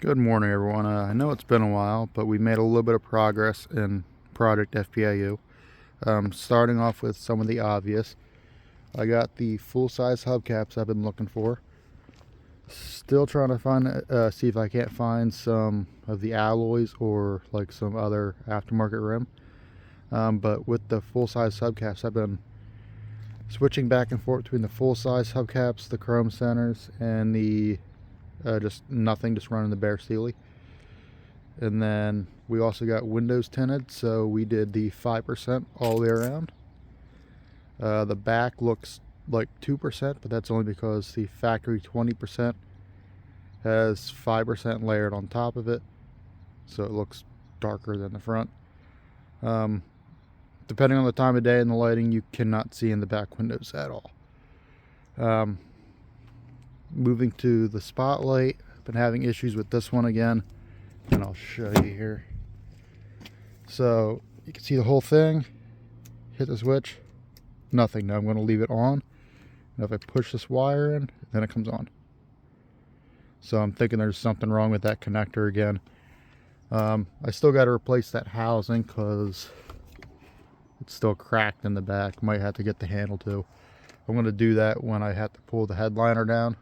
Good morning, everyone. I know it's been a while, but we made a little bit of progress in Project FPIU. Starting off with some of the obvious. I got the full-size hubcaps I've been looking for. Still trying to find, see if I can't find some of the alloys or like some other aftermarket rim. But with the full-size hubcaps, I've been switching back and forth between the full-size hubcaps, the chrome centers, and the just running the bare Steely. And then we also got windows tinted, so we did the 5% all the way around. The back looks like 2%, but that's only because the factory 20% has 5% layered on top of it, so it looks darker than the front. Depending on the time of day and the lighting, you cannot see in the back windows at all. Moving to the spotlight, I've been having issues with this one again, and I'll show you here. So you can see the whole thing. Hit the switch, nothing. Now I'm going to leave it on, and if I push this wire in, then it comes on. So I'm thinking there's something wrong with that connector again. I still got to replace that housing because it's still cracked in the back. Might have to get the handle too. I'm going to do that when I have to pull the headliner down,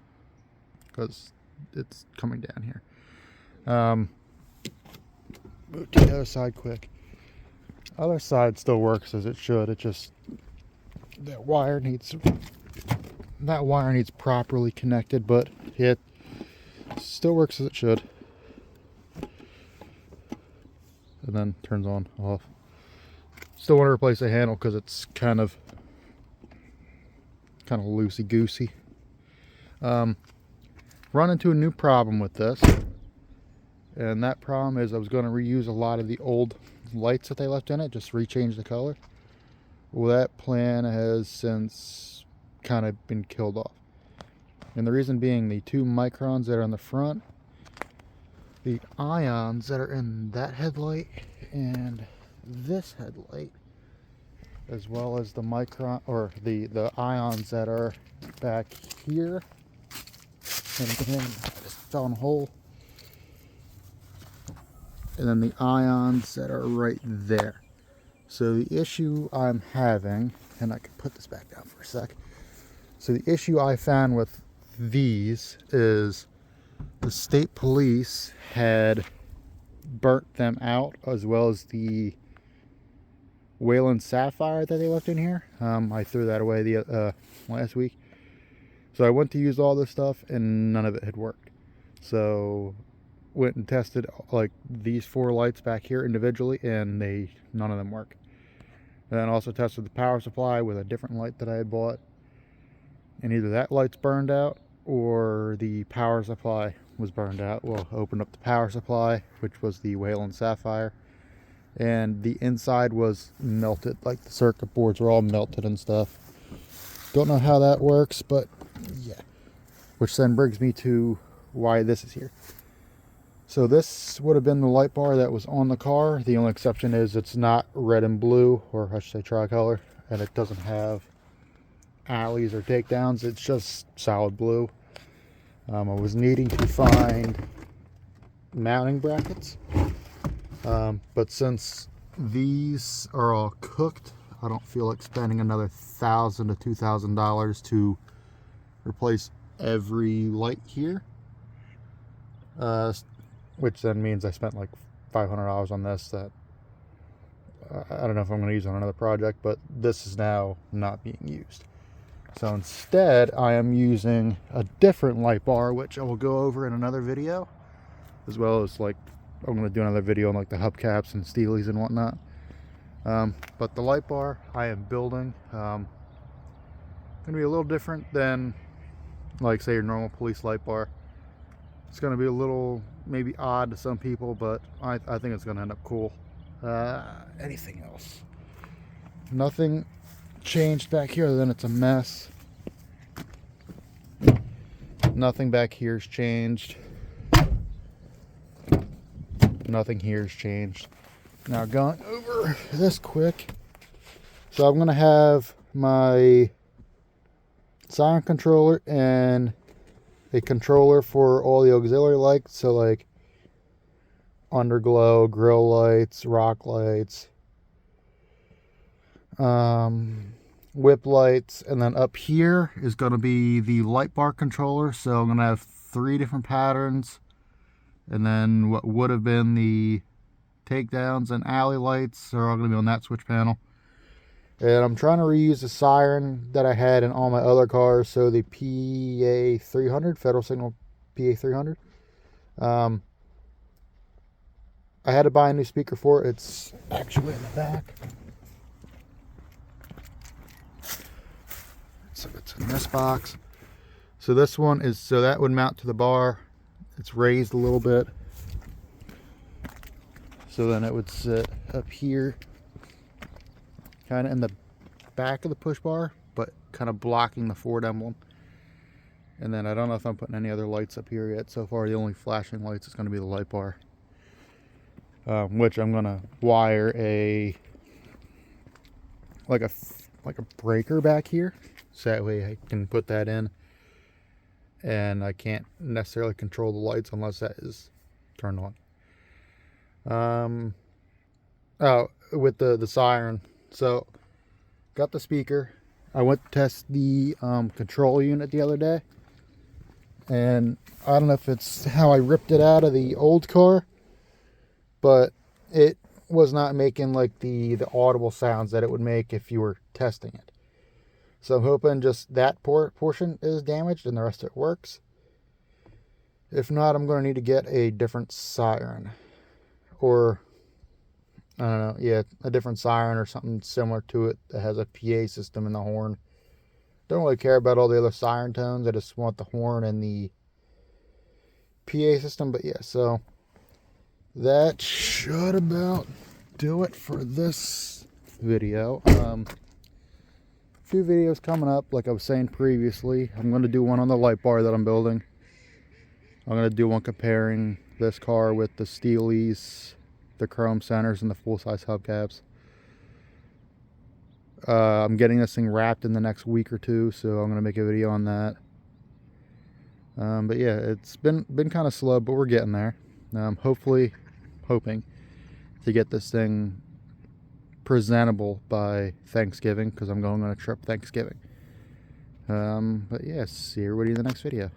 because it's coming down here. Move to the other side quick. Other side still works as it should. It just, that wire needs properly connected, but it still works as it should. And then turns on, off. Still want to replace the handle because it's kind of loosey goosey. Run into a new problem with this, and that problem is I was going to reuse a lot of the old lights that they left in it, just rechange the color. Well, that plan has since kind of been killed off, and the reason being the 2 microns that are on the front, the ions that are in that headlight and this headlight, as well as the micron or the ions that are back here. And again, I just fell in a hole. And then the ions that are right there. So the issue I'm having, and I can put this back down for a sec. So the issue I found with these is the state police had burnt them out, as well as the Wayland sapphire that they left in here. I threw that away the last week. So I went to use all this stuff and none of it had worked. So went and tested like these 4 lights back here individually, and none of them work. And then also tested the power supply with a different light that I had bought, and either that light's burned out or the power supply was burned out. Well, opened up the power supply, which was the Wayland sapphire, and the inside was melted, like the circuit boards were all melted and stuff. Don't know how that works, but yeah. Which then brings me to why this is here. So this would have been the light bar that was on the car. The only exception is it's not red and blue, or I should say tricolor, and it doesn't have alleys or takedowns. It's just solid blue. I was needing to find mounting brackets, but since these are all cooked, I don't feel like spending another $1,000 to $2,000 to replace every light here, which then means I spent like $500 on this that I don't know if I'm going to use on another project, but this is now not being used. So instead I am using a different light bar, which I will go over in another video, as well as like I'm going to do another video on like the hubcaps and Steelies and whatnot. But the light bar I am building going to be a little different than, like, say, your normal police light bar. It's going to be a little maybe odd to some people, but I think it's going to end up cool. Anything else? Nothing changed back here other than it's a mess. Nothing back here's changed. Nothing here's changed. Now going over this quick. So I'm going to have my sound controller and a controller for all the auxiliary lights. So like underglow, grill lights, rock lights, whip lights, and then up here is going to be the light bar controller. So I'm going to have 3 different patterns, and then what would have been the takedowns and alley lights are all going to be on that switch panel. And I'm trying to reuse the siren that I had in all my other cars, so the PA 300, Federal Signal PA 300. I had to buy a new speaker for it. It's actually in the back. So it's in this box. So this one is, so that would mount to the bar. It's raised a little bit. So then it would sit up here, kind of in the back of the push bar, but kind of blocking the Ford emblem. And then I don't know if I'm putting any other lights up here yet. So far the only flashing lights is going to be the light bar, which I'm going to wire like a breaker back here, so that way I can put that in, and I can't necessarily control the lights unless that is turned on. Oh, with the siren. So got the speaker. I went to test the control unit the other day, and I don't know if it's how I ripped it out of the old car, but it was not making like the audible sounds that it would make if you were testing it. So I'm hoping just that portion is damaged and the rest of it works. If not, I'm going to need to get a different siren, or I don't know, yeah, a different siren or something similar to it that has a PA system in the horn. Don't really care about all the other siren tones. I just want the horn and the PA system. But yeah, so that should about do it for this video. A few videos coming up, like I was saying previously. I'm going to do one on the light bar that I'm building. I'm going to do one comparing this car with the Steelies, the chrome centers, and the full-size hubcaps. I'm getting this thing wrapped in the next week or two, so I'm going to make a video on that. But yeah, it's been kind of slow, but we're getting there. Hoping to get this thing presentable by Thanksgiving, because I'm going on a trip Thanksgiving. But yeah, see everybody in the next video.